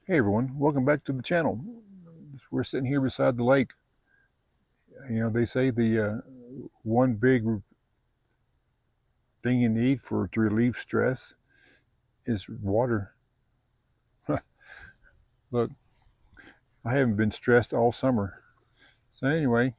Hey everyone, welcome back to the channel. We're sitting here beside the lake. You know, they say the one big thing you need to relieve stress is water. Look, I haven't been stressed all summer. So anyway,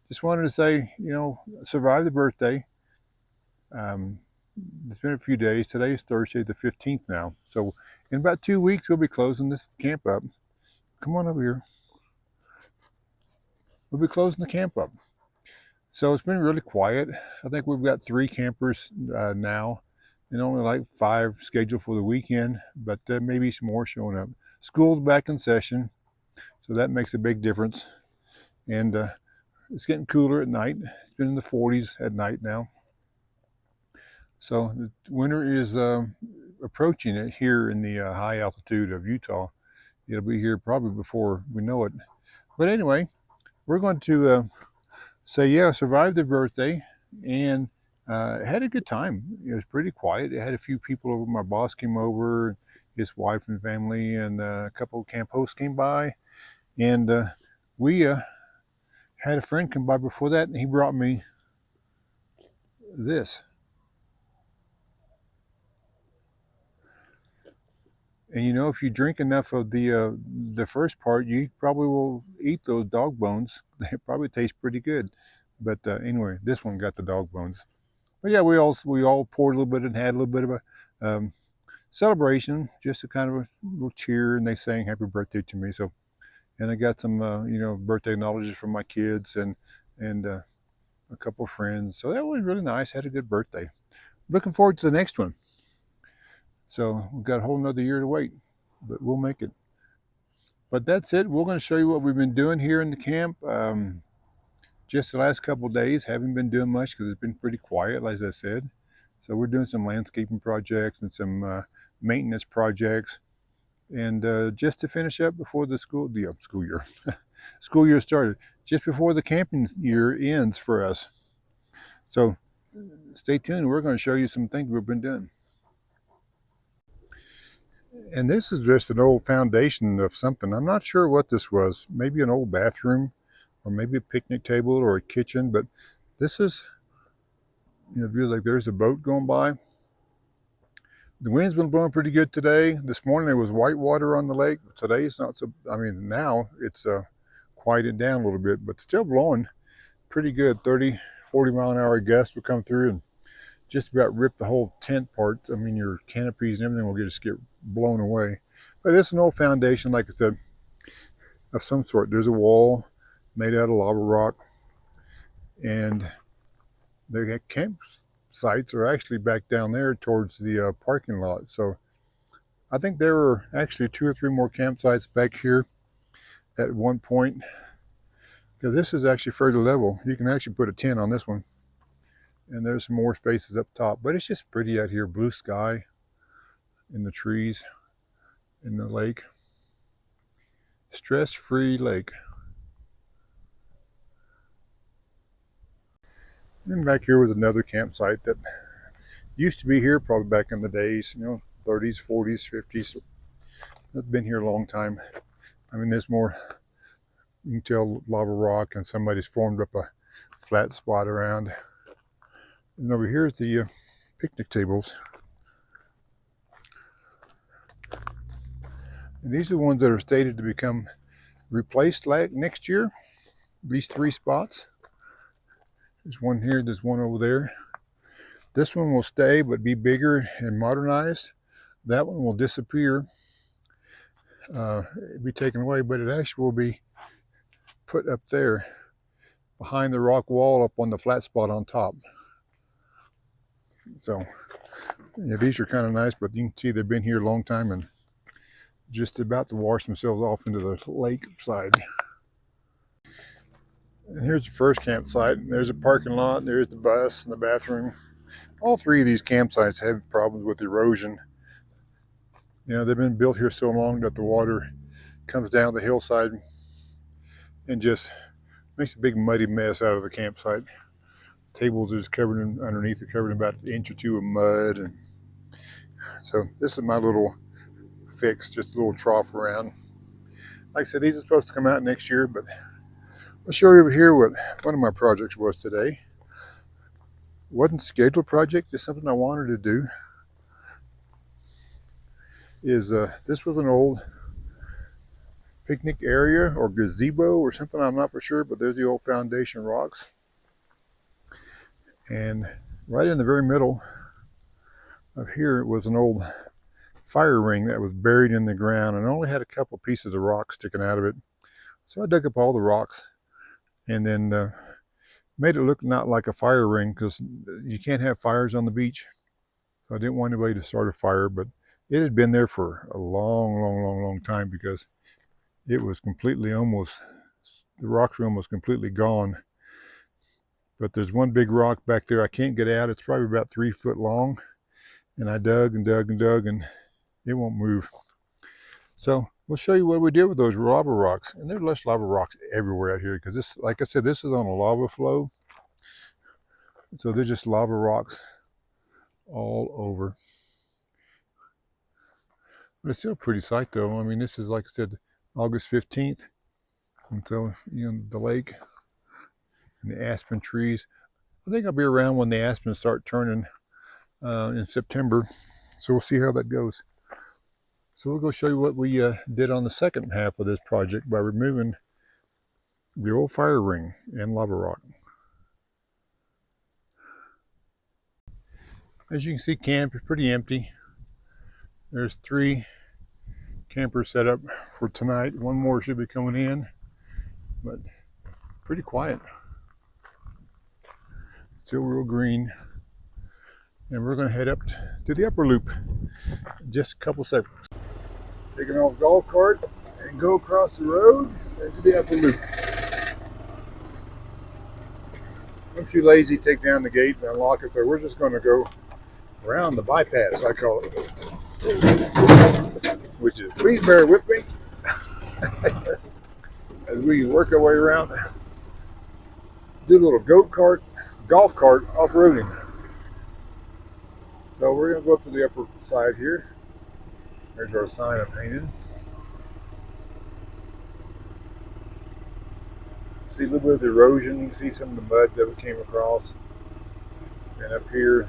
just wanted to say, survived the birthday. Um, it's been a few days. Today is Thursday the 15th now. So in about 2 weeks, we'll be closing this camp up. Come on over here. We'll be closing the camp up. So it's been really quiet. I think we've got 3 campers now, and only like 5 scheduled for the weekend, but maybe some more showing up. School's back in session, so that makes a big difference. And it's getting cooler at night. It's been in the 40s at night now. So the winter is approaching it here in the high altitude of Utah. It'll be here probably before we know it. But anyway, we're going to so yeah, survived the birthday and had a good time. It was pretty quiet. I had a few people over. My boss came over, his wife and family, and a couple of camp hosts came by. And we had a friend come by before that, and he brought me this. And you know, if you drink enough of the first part, you probably will eat those dog bones. They probably taste pretty good. But anyway, this one got the dog bones. But yeah, we all poured a little bit and had a little bit of a celebration, just a kind of a little cheer, and they sang happy birthday to me. So, and I got some birthday knowledge from my kids and a couple of friends. So that was really nice. Had a good birthday. Looking forward to the next one. So we've got a whole nother year to wait, but we'll make it. But that's it. We're going to show you what we've been doing here in the camp. Just the last couple of days, haven't been doing much because it's been pretty quiet, as I said. So we're doing some landscaping projects and some maintenance projects. And just to finish up before the school year, school year started, just before the camping year ends for us. So stay tuned. We're going to show you some things we've been doing. And this is just an old foundation of something. I'm not sure what this was. Maybe an old bathroom, or maybe a picnic table or a kitchen. But this is, view like there's a boat going by. The wind's been blowing pretty good today. This morning there was white water on the lake. Today it's not so. I mean, now it's quieted down a little bit, but still blowing pretty good. 30, 40 mile an hour gusts will come through and just about rip the whole tent part. I mean, your canopies and everything will just get blown away. But it's an old foundation, like I said, of some sort. There's a wall made out of lava rock, and the campsites are actually back down there towards the parking lot. So I think there were actually 2 or 3 more campsites back here at one point, because this is actually fairly level. You can actually put a tent on this one, and there's some more spaces up top. But it's just pretty out here. Blue sky in the trees in the lake. Stress-free lake. And back here was another campsite that used to be here probably back in the days, 30s, 40s, 50s. It's been here a long time. I mean, there's more, you can tell lava rock, and somebody's formed up a flat spot around. And over here is the picnic tables. And these are the ones that are stated to become replaced next year. These 3 spots. There's one here, there's one over there. This one will stay but be bigger and modernized. That one will disappear, be taken away, but it actually will be put up there behind the rock wall up on the flat spot on top. So yeah, these are kind of nice, but you can see they've been here a long time and just about to wash themselves off into the lake side. And here's the first campsite. There's a parking lot, there's the bus and the bathroom. All 3 of these campsites have problems with erosion. They've been built here so long that the water comes down the hillside and just makes a big muddy mess out of the campsite. Tables are just covered underneath are covered in about an inch or 2 of mud. And so this is my little fix, just a little trough around. Like I said, these are supposed to come out next year, but I'll show you over here what one of my projects was today. It wasn't a scheduled project, just something I wanted to do. This was an old picnic area or gazebo or something, I'm not for sure, but there's the old foundation rocks. And right in the very middle of here was an old fire ring that was buried in the ground and only had a couple pieces of rock sticking out of it. So I dug up all the rocks and then made it look not like a fire ring, because you can't have fires on the beach. So I didn't want anybody to start a fire, but it had been there for a long time, because it was completely the rocks were almost completely gone. But there's one big rock back there I can't get out. It's probably about 3 foot long. And I dug and dug and dug, and it won't move. So we'll show you what we did with those lava rocks. And there's less lava rocks everywhere out here, because this, like I said, this is on a lava flow. So they're just lava rocks all over. But it's still a pretty sight though. I mean, this is, like I said, August 15th. And so, you know, the lake and the aspen trees. I think I'll be around when the aspens start turning in September. So we'll see how that goes. So we'll go show you what we did on the second half of this project by removing the old fire ring and lava rock. As you can see, camp is pretty empty. There's 3 campers set up for tonight. One more should be coming in, but pretty quiet. Still real green. And we're going to head up to the upper loop in just a couple seconds. Taking off golf cart and go across the road into the upper loop. I'm too lazy to take down the gate and unlock it, so we're just going to go around the bypass, I call it. Which is, please bear with me as we work our way around. Do a little golf cart off-roading. So we're going to go up to the upper side here. There's our sign I painted. See a little bit of the erosion. You can see some of the mud that we came across. And up here,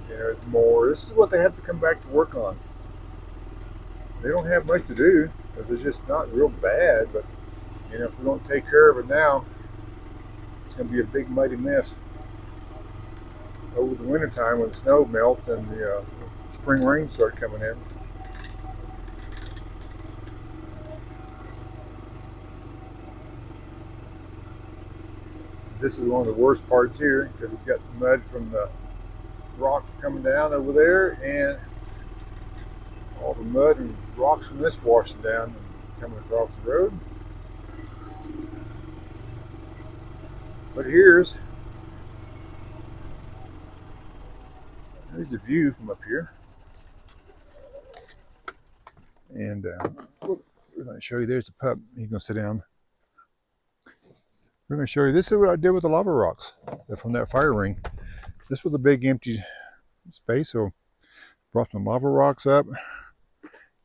you know, there's more. This is what they have to come back to work on. They don't have much to do, because it's just not real bad, but you know, if we don't take care of it now, it's going to be a big muddy mess over the winter time when the snow melts and the spring rains start coming in. This is one of the worst parts here, because it's got mud from the rock coming down over there, and all the mud and rocks from this washing down and coming across the road. But here's the view from up here. And we're going to show you, there's the pup. He's going to sit down. We're going to show you, this is what I did with the lava rocks from that fire ring. This was a big empty space, so brought some lava rocks up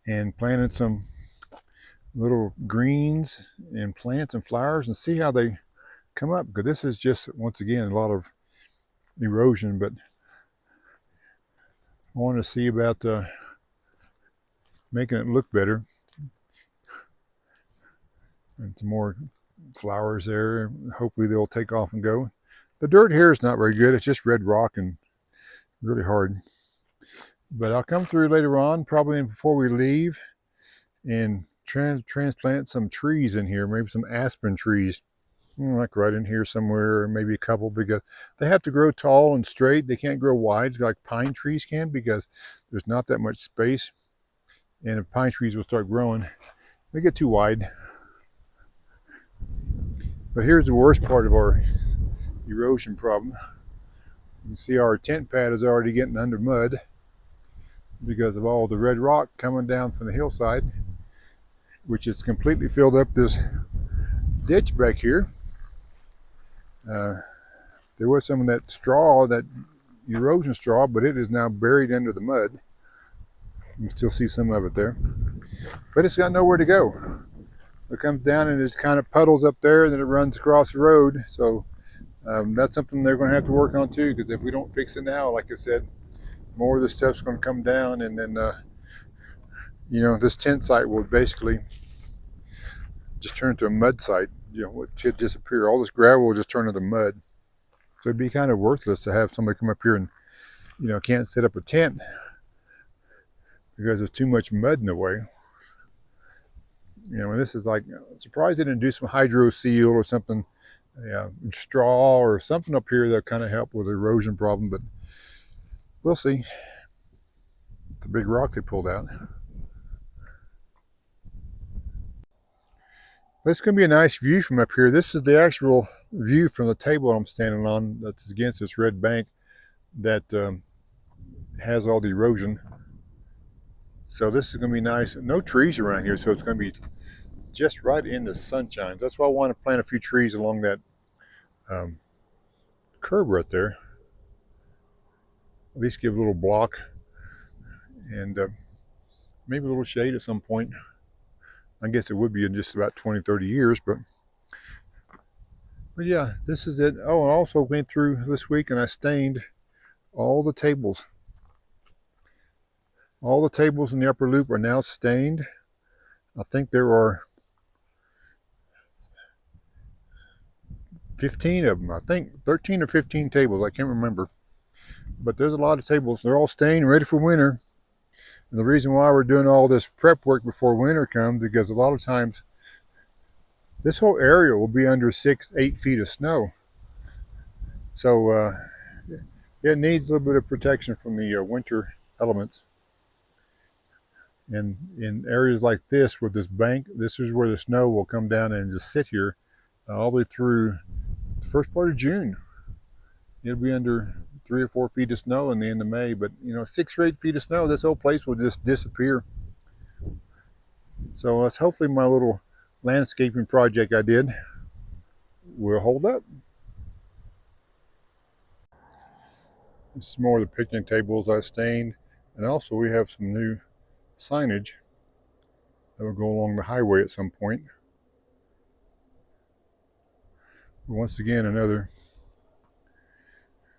and planted some little greens and plants and flowers, and see how they come up, because this is just, once again, a lot of erosion, but I want to see about making it look better. And some more flowers there. Hopefully they'll take off and go. The dirt here is not very good. It's just red rock and really hard. But I'll come through later on, probably before we leave, and transplant some trees in here, maybe some aspen trees, like right in here somewhere, or maybe a couple, because they have to grow tall and straight. They can't grow wide like pine trees can, because there's not that much space. And if pine trees will start growing, they get too wide. But here's the worst part of our erosion problem. You can see our tent pad is already getting under mud because of all the red rock coming down from the hillside, which has completely filled up this ditch back here. There was some of that straw, that erosion straw, but it is now buried under the mud. You can still see some of it there. But it's got nowhere to go. It comes down and it kind of puddles up there, and then it runs across the road. So that's something they're going to have to work on too, because if we don't fix it now, like I said, more of the stuff's going to come down, and then this tent site will basically just turn into a mud site. It should disappear. All this gravel will just turn into mud. So it'd be kind of worthless to have somebody come up here and can't set up a tent because there's too much mud in the way. And this is like, I'm surprised they didn't do some hydro seal or something, straw or something up here that kind of help with the erosion problem, but we'll see. The big rock they pulled out. But it's going to be a nice view from up here. This is the actual view from the table I'm standing on that's against this red bank that has all the erosion. So this is going to be nice. No trees around here, so it's going to be just right in the sunshine. That's why I want to plant a few trees along that curb right there. At least give a little block and maybe a little shade at some point. I guess it would be in just about 20, 30 years, but yeah, this is it. Oh, I also went through this week and I stained all the tables. All the tables in the upper loop are now stained. I think there are 15 of them. I think 13 or 15 tables. I can't remember. But there's a lot of tables. They're all stained, ready for winter. And the reason why we're doing all this prep work before winter comes, because a lot of times this whole area will be under 6-8 feet of snow. So it needs a little bit of protection from the winter elements. And in areas like this with this bank, this is where the snow will come down and just sit here all the way through the first part of June. It'll be under 3 or 4 feet of snow in the end of May, but 6 or 8 feet of snow, this whole place will just disappear. So that's hopefully my little landscaping project I did will hold up. This is more of the picnic tables I stained, and also we have some new signage that will go along the highway at some point. Once again, another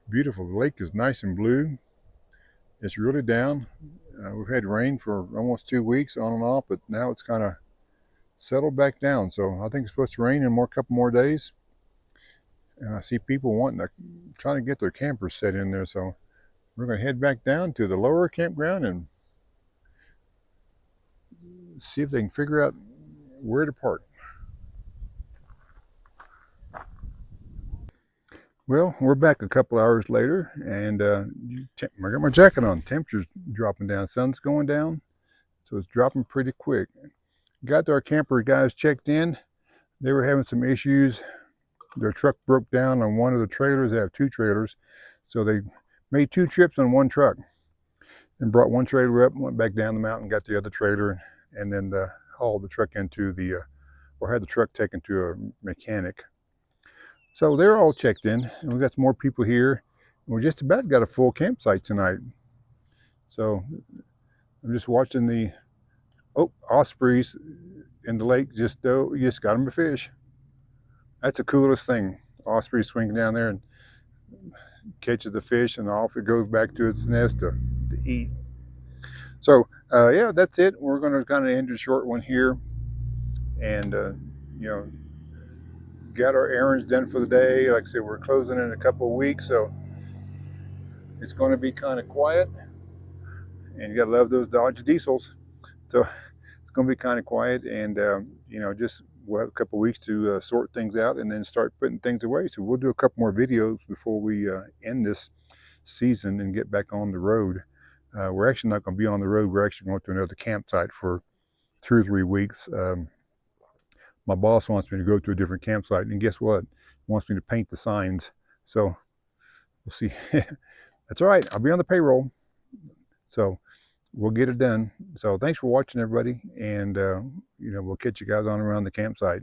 beautiful. The lake is nice and blue. It's really down. We've had rain for almost 2 weeks on and off, but now it's kind of settled back down. So I think it's supposed to rain in a couple more days. And I see people trying to get their campers set in there. So we're going to head back down to the lower campground and see if they can figure out where to park. Well, we're back a couple hours later, and I got my jacket on. Temperature's dropping down. Sun's going down, so it's dropping pretty quick. Got our camper guys checked in. They were having some issues. Their truck broke down on one of the trailers. They have 2 trailers, so they made 2 trips on 1 truck and brought 1 trailer up, went back down the mountain, got the other trailer, and then hauled the truck into or had the truck taken to a mechanic. So they're all checked in, and we got some more people here. We just about got a full campsite tonight. So I'm just watching the ospreys in the lake. Just got them a fish. That's the coolest thing. Osprey swinging down there and catches the fish, and off it goes back to its nest to eat. So yeah, that's it. We're going to kind of end a short one here, and got our errands done for the day. Like I said, we're closing in a couple of weeks, so it's going to be kind of quiet. And you got to love those Dodge diesels. So it's going to be kind of quiet, and just we'll have a couple of weeks to sort things out and then start putting things away. So we'll do a couple more videos before we end this season and get back on the road. We're actually not going to be on the road. We're actually going to another campsite for 2 or 3 weeks. My boss wants me to go to a different campsite, and guess what? He wants me to paint the signs. So we'll see. That's all right. I'll be on the payroll. So we'll get it done. So thanks for watching, everybody. And, we'll catch you guys on around the campsite.